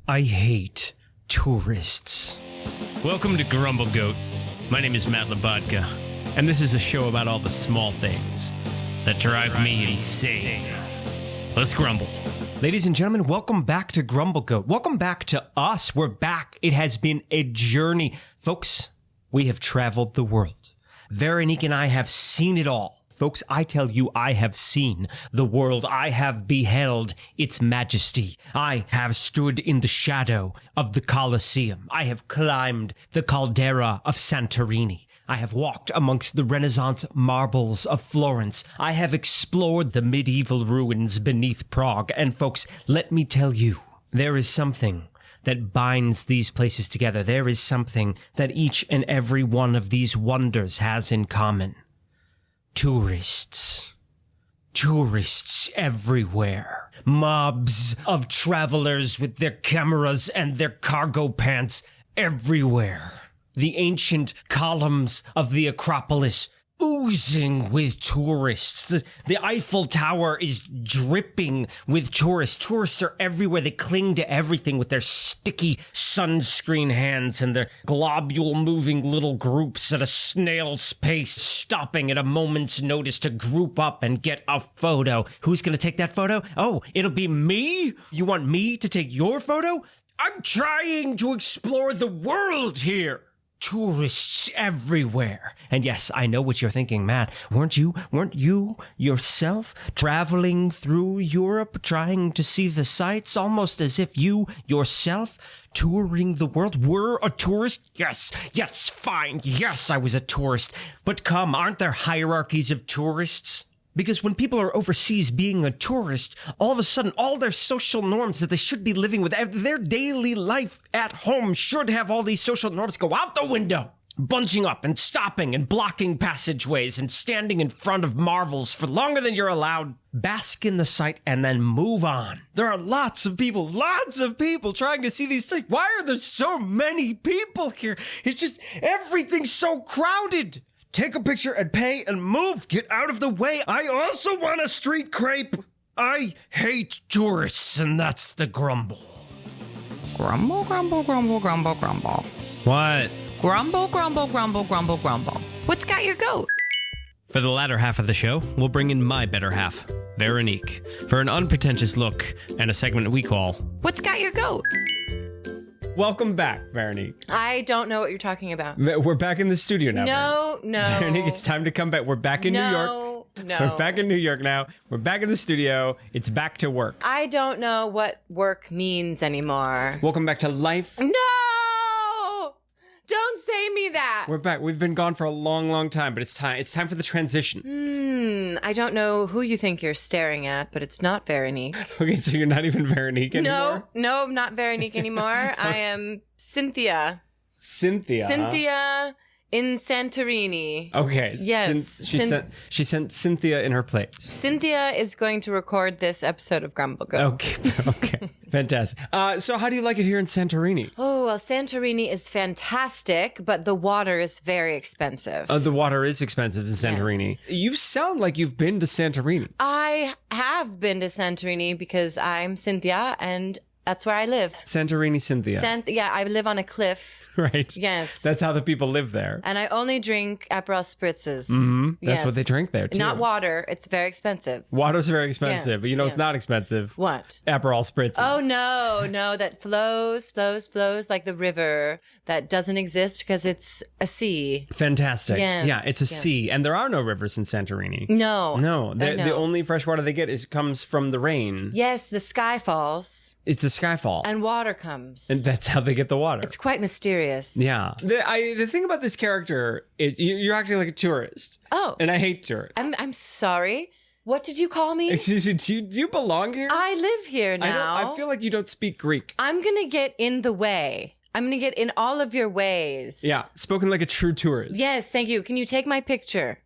I hate tourists. Welcome to Grumble Goat. My name is Matt Labodka, and this is a show about all the small things that drive me insane. Let's grumble. Ladies and gentlemen, welcome back to Grumble Goat. Welcome back to us. We're back. It has been a journey. Folks, we have traveled the world. Veronique and I have seen it all. Folks, I tell you, I have seen the world. I have beheld its majesty. I have stood in the shadow of the Colosseum. I have climbed the caldera of Santorini. I have walked amongst the Renaissance marbles of Florence. I have explored the medieval ruins beneath Prague. And folks, let me tell you, there is something that binds these places together. There is something that each and every one of these wonders has in common. Tourists. Tourists everywhere. Mobs of travelers with their cameras and their cargo pants everywhere. The ancient columns of the Acropolis oozing with tourists. The Eiffel Tower is dripping with tourists. Tourists are everywhere. They cling to everything with their sticky sunscreen hands and their globule-moving little groups at a snail's pace, stopping at a moment's notice to group up and get a photo. Who's going to take that photo? Oh, it'll be me? You want me to take your photo? I'm trying to explore the world here. Tourists everywhere. And yes, I know what you're thinking, Matt. Weren't you yourself traveling through Europe trying to see the sights, almost as if you yourself touring the world were a tourist? Yes, fine. Yes, I was a tourist. But come, aren't there hierarchies of tourists? Because when people are overseas being a tourist, all of a sudden, all their social norms that they should be living with, their daily life at home should have all these social norms go out the window. Bunching up and stopping and blocking passageways and standing in front of marvels for longer than you're allowed. Bask in the sight and then move on. There are lots of people trying to see these sights. Why are there so many people here? It's just, everything's so crowded. Take a picture and pay and move. Get out of the way. I also want a street crepe. I hate tourists, and that's the grumble. Grumble, grumble, grumble, grumble, grumble. What? Grumble, grumble, grumble, grumble, grumble. What's got your goat? For the latter half of the show, we'll bring in my better half, Veronique, for an unpretentious look and a segment we call What's got your goat? Welcome back, Veronique. I don't know what you're talking about. We're back in the studio now. No. Veronique, it's time to come back. We're back in New York. No. We're back in New York now. We're back in the studio. It's back to work. I don't know what work means anymore. Welcome back to life. No! Don't say me that. We're back. We've been gone for a long, long time, but it's time. It's time for the transition. I don't know who you think you're staring at, but it's not Veronique. Okay, so you're not even Veronique anymore? No, I'm not Veronique anymore. I am Cynthia. Cynthia in Santorini. Okay. Yes. She sent Cynthia in her place. Cynthia is going to record this episode of Grumble Go. Okay. Fantastic. So how do you like it here in Santorini? Oh, well, Santorini is fantastic, but the water is very expensive. The water is expensive in Santorini. Yes. You sound like you've been to Santorini. I have been to Santorini because I'm Cynthia and that's where I live. Santorini Cynthia. I live on a cliff. Right. Yes. That's how the people live there. And I only drink Aperol spritzes. Mm-hmm. That's Yes. what they drink there, too. Not water. It's very expensive. Water's very expensive, Yes, but you know yes. it's not expensive. What? Aperol spritzes. Oh, no, that flows like the river that doesn't exist because it's a sea. Fantastic. Yes, Yeah, it's a yes. sea. And there are no rivers in Santorini. No. No. I know. The only fresh water they get comes from the rain. Yes, the sky falls It's a skyfall. and water comes. And that's how they get the water. It's quite mysterious. Yeah. The thing about this character is you're acting like a tourist. Oh. And I hate tourists. I'm sorry. What did you call me? Excuse me, do you belong here? I live here now. I feel like you don't speak Greek. I'm going to get in the way. I'm going to get in all of your ways. Yeah, spoken like a true tourist. Yes, thank you. Can you take my picture?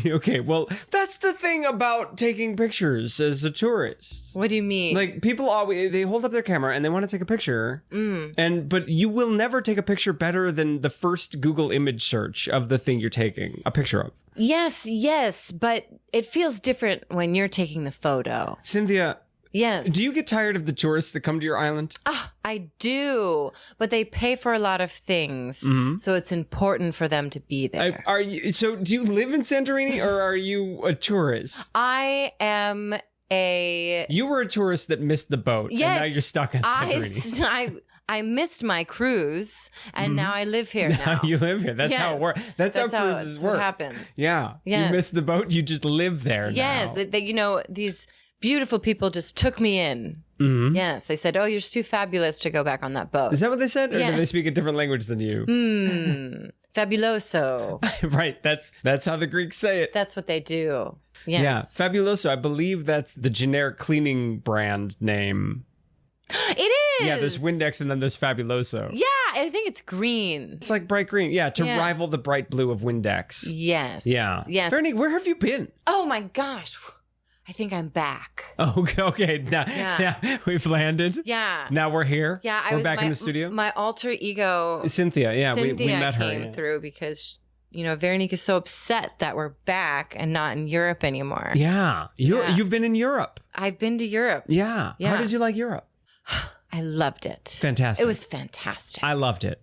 Okay, well, that's the thing about taking pictures as a tourist. What do you mean? Like, people always, they hold up their camera and they want to take a picture. But you will never take a picture better than the first Google image search of the thing you're taking a picture of. Yes, but it feels different when you're taking the photo. Cynthia, Yes. Do you get tired of the tourists that come to your island? I do, but they pay for a lot of things, so it's important for them to be there. So do you live in Santorini or are you a tourist? I am You were a tourist that missed the boat, and now you're stuck in Santorini. I missed my cruise, and now I live here now. You live here. That's how it works. That's how cruises work. What happens. Yeah. Yes. You missed the boat, you just live there yes, now. these beautiful people just took me in. Mm-hmm. Yes, they said, "Oh, you're too fabulous to go back on that boat." Is that what they said? Or Yeah. do they speak a different language than you? Fabuloso. Right. That's how the Greeks say it. That's what they do. Yes. Yeah. Fabuloso. I believe that's the generic cleaning brand name. It is. Yeah, there's Windex and then there's Fabuloso. Yeah, I think it's green. It's like bright green. Yeah, to rival the bright blue of Windex. Yes. Yeah. Yes. Veronique, where have you been? Oh my gosh. I think I'm back. Oh, okay. Now, yeah, we've landed. Yeah. Now we're here. Yeah, we're back in the studio. My alter ego, Cynthia. Yeah, we met her. came through because, Veronique is so upset that we're back and not in Europe anymore. Yeah. You've been in Europe. I've been to Europe. Yeah. How did you like Europe? I loved it. Fantastic. It was fantastic. I loved it.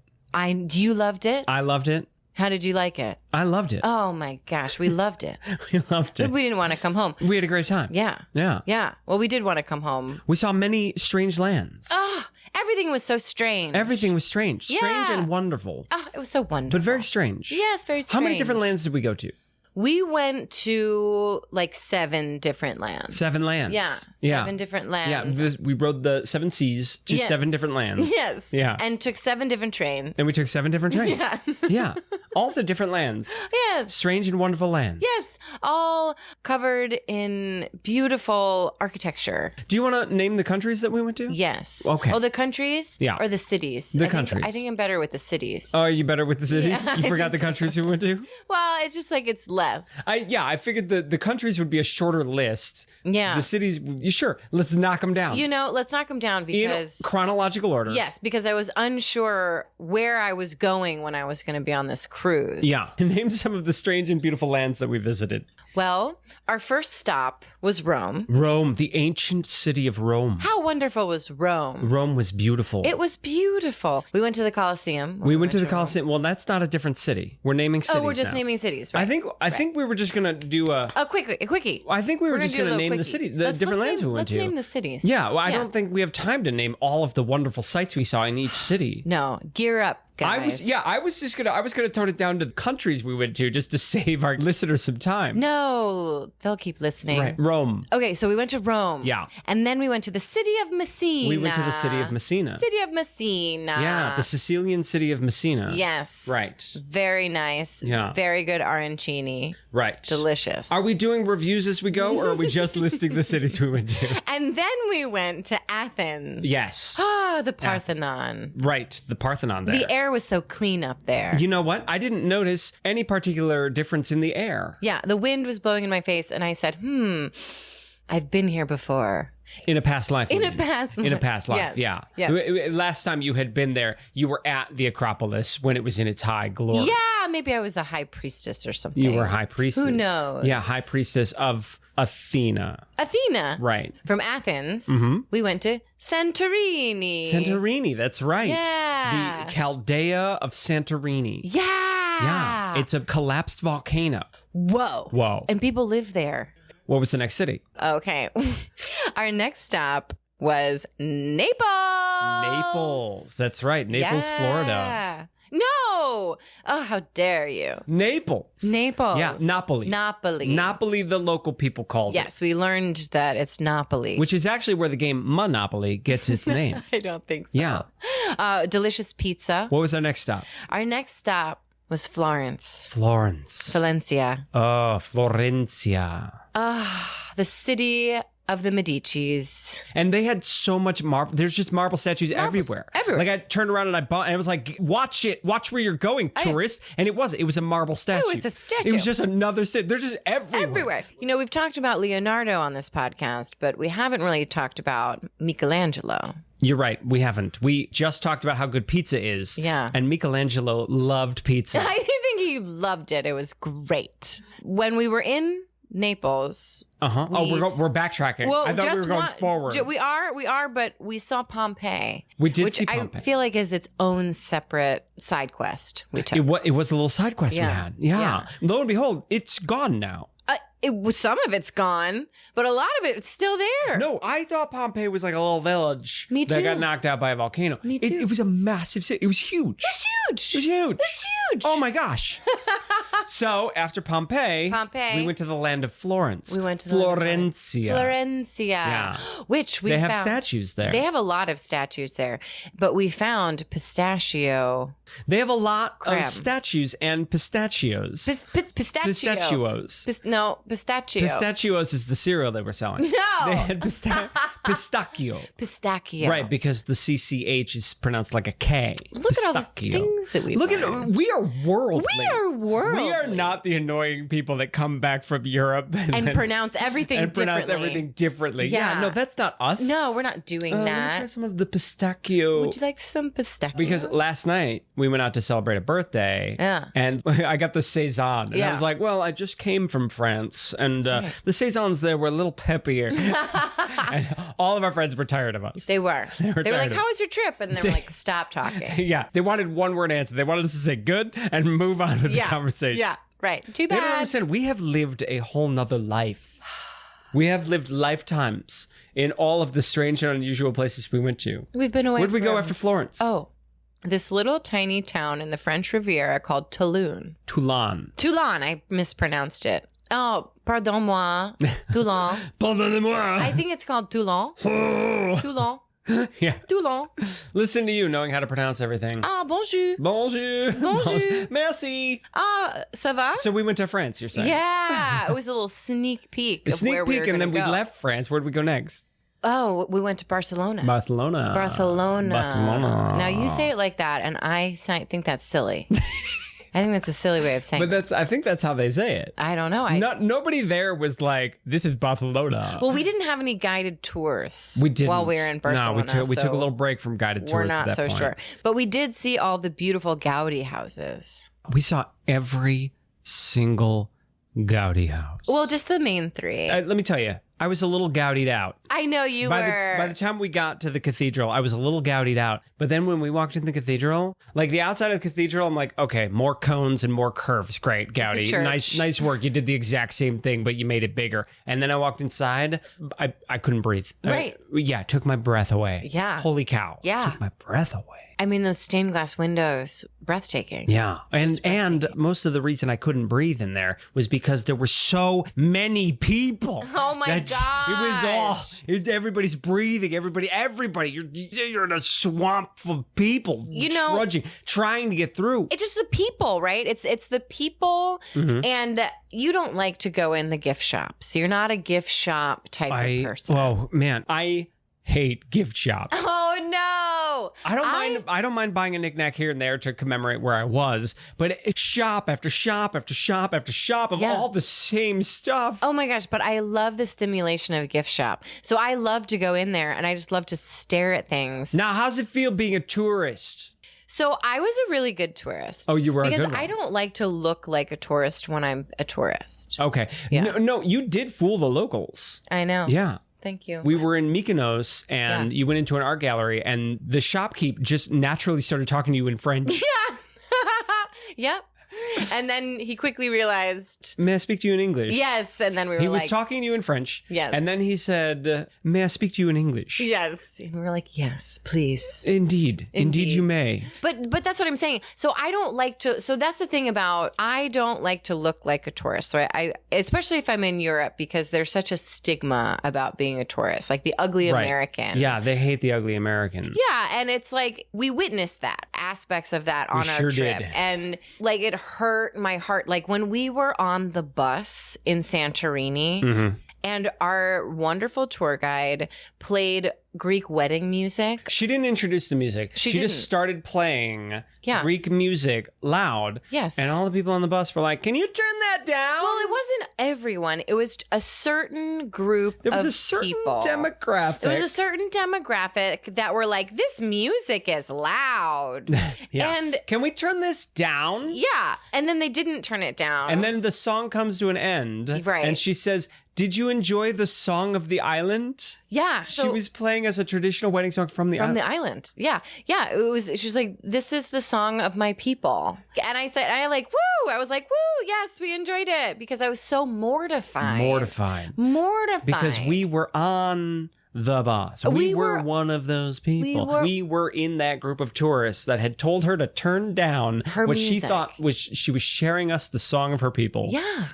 You loved it? I loved it. How did you like it? I loved it. Oh my gosh, we loved it. We loved it. We didn't want to come home. We had a great time. Yeah. Yeah. Yeah. Well, we did want to come home. We saw many strange lands. Oh, everything was so strange. Everything was strange. Strange Yeah. and wonderful. Oh, it was so wonderful. But very strange. Yes, very strange. How many different lands did we go to? We went to like 7 different lands. 7 lands. Yeah. 7 different lands. Yeah. We rode the 7 seas to Yes. 7 different lands. Yes. Yeah. And took 7 different trains. And we took 7 different trains. Yeah. Yeah. All to different lands. Yes. Strange and wonderful lands. Yes. All covered in beautiful architecture. Do you want to name the countries that we went to? Yes. Okay. Oh, the countries? Yeah. Or the cities? Countries. I think I'm better with the cities. Oh, are you better with the cities? Yeah, You I forgot the think so. countries we went to? Well, it's just like it's less. I figured the countries would be a shorter list. Yeah. The cities, sure. Let's knock them down. Let's knock them down In because... chronological order. Yes, because I was unsure where I was going when I was going to be on this cruise. Yeah. Name some of the strange and beautiful lands that we visited. Well, our first stop was Rome. Rome, the ancient city of Rome. How wonderful was Rome? Rome was beautiful. It was beautiful. We went to the Colosseum. We went to the Colosseum. Well, that's not a different city. We're naming cities. Oh, we're just now. naming cities, right? I think we were just gonna do a quickie. I think we were We're just gonna gonna do a name little the quickie. city, the different lands we went to. Let's name the cities. Yeah, well, I don't think we have time to name all of the wonderful sights we saw in each city. No, gear up, guys. I was gonna tone it down to the countries we went to just to save our listeners some time. No, they'll keep listening. Right. Rome. Okay, so we went to Rome. Yeah. And then we went to the city of Messina. We went to the city of Messina. City of Messina. Yeah, the Sicilian city of Messina. Yes. Right. Very nice. Yeah. Very good arancini. Right. Delicious. Are we doing reviews as we go, or are we just listing the cities we went to? And then we went to Athens. Yes. Ah, the Parthenon. Right, the Parthenon there. The air was so clean up there. You know what? I didn't notice any particular difference in the air. Yeah, the wind was blowing in my face, and I said, I've been here before. In a past life. In you a mean. past life. In a past life, Yes. yeah. Yes. Last time you had been there, you were at the Acropolis when it was in its high glory. Yeah, maybe I was a high priestess or something. You were high priestess. Who knows? Yeah, high priestess of Athena. Athena. Right. From Athens, we went to Santorini. Santorini, that's right. Yeah. The Chaldea of Santorini. Yeah. Yeah. It's a collapsed volcano. Whoa. Whoa. And people live there. What was the next city? Okay. Our next stop was Naples. Naples. That's right. Naples, Florida. No. Oh, how dare you? Naples. Yeah, Napoli. Napoli, the local people called it. Yes, we learned that it's Napoli. Which is actually where the game Monopoly gets its name. I don't think so. Yeah. Delicious pizza. What was our next stop? Our next stop was Florence. Valencia. Oh, Florencia. The city of the Medicis. And they had so much marble. There's just marble statues everywhere. Everywhere. Like I turned around and I was like, watch it. Watch where you're going, tourist. And it wasn't. It was a marble statue. It was a statue. It was just another statue. They're just everywhere. Everywhere. We've talked about Leonardo on this podcast, but we haven't really talked about Michelangelo. You're right. We haven't. We just talked about how good pizza is. Yeah. And Michelangelo loved pizza. I think he loved it. It was great. When we were in Naples. Uh-huh. We're backtracking. Well, I thought we were going forward. We are, but we saw Pompeii. We did which see Pompeii. I feel like is its own separate side quest we took. It was a little side quest we had. Yeah. Lo and behold, it's gone now. Some of it's gone, but a lot of it's still there. No, I thought Pompeii was like a little village Me too. that got knocked out by a volcano. Me too. It was a massive city. It was huge. It was huge. Oh my gosh. So after Pompeii, we went to the land of Florence. We went to Florencia. Yeah. Which we They have found, statues there. They have a lot of statues there, but we found pistachio. They have a lot crab. of statues and pistachios. Pistachio. Pistachios. Pistachio. Pistachios is the cereal they were selling. No. They had pistachio. Pistachio. Right, because the CCH is pronounced like a K. Look at all the things that we learned. We are worldly. We are not the annoying people that come back from Europe and pronounce everything differently. Yeah, no, that's not us. No, we're not doing Let me that. try some of the pistachio. Would you like some pistachio? Because last night we went out to celebrate a birthday. Yeah. And I got the Saison. And I was like, well, I just came from France. And the Saisons there were a little peppier. And all of our friends were tired of us. They were. They were like, how was your trip? And they were like, stop talking. Yeah. They wanted one word answer. They wanted us to say good and move on with the conversation. Yeah. Right. Too They bad. don't understand. We have lived a whole nother life. We have lived lifetimes in all of the strange and unusual places we went to. We've been away. Where'd we go after Florence? Oh, this little tiny town in the French Riviera called Toulon. Toulon. I mispronounced it. Oh, pardon-moi. Toulon. Pardonnez-moi. I think it's called Toulon. Toulon. Yeah. Toulon. Listen to you knowing how to pronounce everything. Ah, bonjour. Bonjour. Bonjour. Merci. Ah, ça va? So we went to France, you're saying? Yeah. It was a little sneak peek of where we were and then gonna we go. left France. Where'd we go next? Oh, we went to Barcelona. Barcelona. Now you say it like that, and I think that's silly. I think that's a silly way of saying But I think that's how they say it. I don't know. Nobody there was like, this is Barcelona. Well, we didn't have any guided tours. We didn't. While we were in Barcelona. No, we took a little break from guided tours at that point. We're not so sure. But we did see all the beautiful Gaudi houses. We saw every single Gaudi house. Well, just the main three. Let me tell you, I was a little Gaudied out. I know you were. By the time we got to the cathedral, I was a little Gaudied out. But then when we walked in the cathedral, like the outside of the cathedral, I'm like, okay, more cones and more curves. Great, Gaudi. Nice work. You did the exact same thing, but you made it bigger. And then I walked inside. I couldn't breathe. Right. It took my breath away. Yeah. Holy cow. Yeah. Took my breath away. I mean, those stained glass windows, breathtaking. Yeah. And most of the reason I couldn't breathe in there was because there were so many people. Oh my gosh. It was everybody's breathing. Everybody. You're in a swamp of people trudging, trying to get through. It's just the people, right? It's the people, and you don't like to go in the gift shops. You're not a gift shop type of person. Oh man, I hate gift shops. Oh no! I don't mind buying a knickknack here and there to commemorate where I was, but it's shop after shop after shop after shop of all the same stuff. Oh my gosh, but I love the stimulation of a gift shop. So I love to go in there and I just love to stare at things. Now, how's it feel being a tourist? So I was a really good tourist. Oh, you were a good one. Because I don't like to look like a tourist when I'm a tourist. Okay. Yeah. No, you did fool the locals. I know. Yeah. Thank you. We were in Mykonos and you went into an art gallery and the shopkeep just naturally started talking to you in French. Yeah. Yep. And then he quickly realized, may I speak to you in English? Yes. And then we were he was talking to you in French. Yes. And then he said, may I speak to you in English? Yes. And we were like, yes, please. Indeed you may. But that's what I'm saying. So I don't like to, so that's the thing about, I don't like to look like a tourist. So I especially if I'm in Europe, because there's such a stigma about being a tourist, like the ugly American. Yeah, they hate the ugly American. Yeah, and it's like, we witnessed that, aspects of that on our trip. Did. And like, it hurt my heart. Like when we were on the bus in Santorini, and our wonderful tour guide played Greek wedding music. She didn't introduce the music. She just started playing Greek music loud. Yes. And all the people on the bus were like, can you turn that down? Well, it wasn't everyone. It was a certain group of people. There was a certain demographic. There was a certain demographic that were like, this music is loud. Yeah. And can we turn this down? Yeah. And then they didn't turn it down. And then the song comes to an end. Right. And she says, did you enjoy the song of the island? Yeah. She was playing as a traditional wedding song from the island. From the island. Yeah. Yeah. She was like, this is the song of my people. And I said, woo. I was like, woo. Yes, we enjoyed it. Because I was so mortified. Mortified. Because we were on the bus. We were one of those people. We were in that group of tourists that had told her to turn down what she thought was she was sharing us the song of her people. Yeah.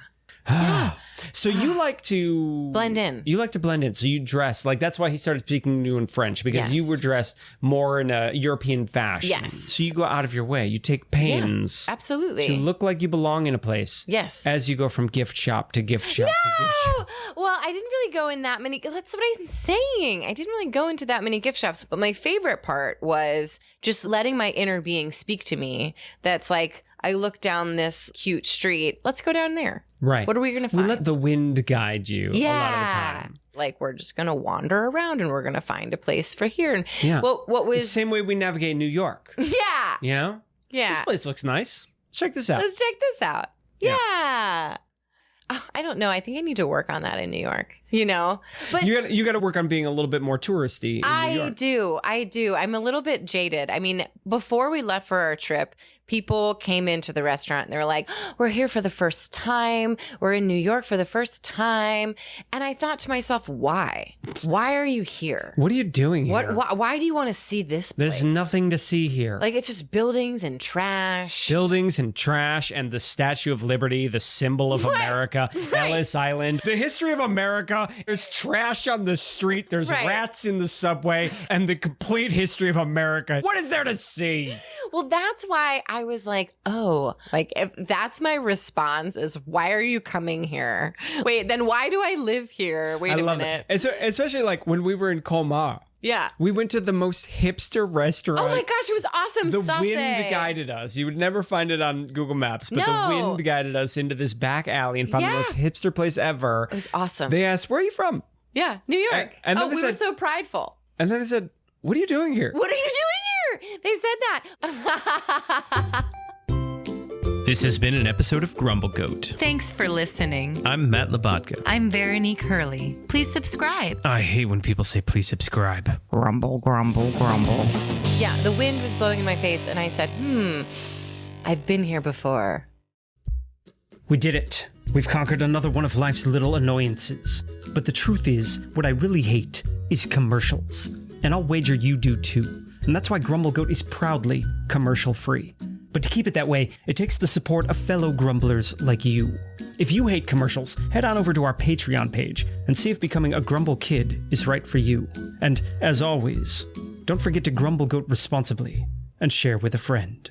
Yeah. So you like to blend in. You like to blend in. So you dress like that's why he started speaking to you in French because you were dressed more in a European fashion. Yes. So you go out of your way. You take pains. Yeah, absolutely. To look like you belong in a place. Yes. As you go from gift shop to gift shop to gift shop. Well, I didn't really go in that many. That's what I'm saying. I didn't really go into that many gift shops. But my favorite part was just letting my inner being speak to me. That's like, I look down this cute street. Let's go down there. Right. What are we going to find? We let the wind guide you a lot of the time. Like we're just going to wander around and we're going to find a place for here. And what was... The same way we navigate New York. Yeah. You know? Yeah. This place looks nice. Check this out. Let's check this out. Yeah. Oh, I don't know. I think I need to work on that in New York, you know? But you got to work on being a little bit more touristy in New York. I do. I'm a little bit jaded. I mean, before we left for our trip, people came into the restaurant and they were like, we're here for the first time. We're in New York for the first time. And I thought to myself, why? Why are you here? What are you doing here? Why do you want to see this place? There's nothing to see here. Like, it's just buildings and trash. Buildings and trash and the Statue of Liberty, the symbol of America, Ellis Island. The history of America. There's trash on the street. There's rats in the subway. And the complete history of America. What is there to see? Well, that's why I was like, if that's my response is, why are you coming here? Wait, then why do I live here? Wait a minute. Especially like when we were in Colmar. Yeah. We went to the most hipster restaurant. Oh my gosh, it was awesome. The wind guided us. You would never find it on Google Maps, but the wind guided us into this back alley and found the most hipster place ever. It was awesome. They asked, where are you from? Yeah, New York. And then we were so prideful. And then they said, what are you doing here? What are you doing here? They said that. This has been an episode of Grumble Goat. Thanks for listening. I'm Matt Labatka. I'm Veronique Hurley. Please subscribe. I hate when people say please subscribe. Grumble, grumble, grumble. Yeah, the wind was blowing in my face and I said, I've been here before. We did it. We've conquered another one of life's little annoyances. But the truth is, what I really hate is commercials. And I'll wager you do too. And that's why Grumble Goat is proudly commercial-free. But to keep it that way, it takes the support of fellow grumblers like you. If you hate commercials, head on over to our Patreon page and see if becoming a Grumble Kid is right for you. And as always, don't forget to Grumble Goat responsibly and share with a friend.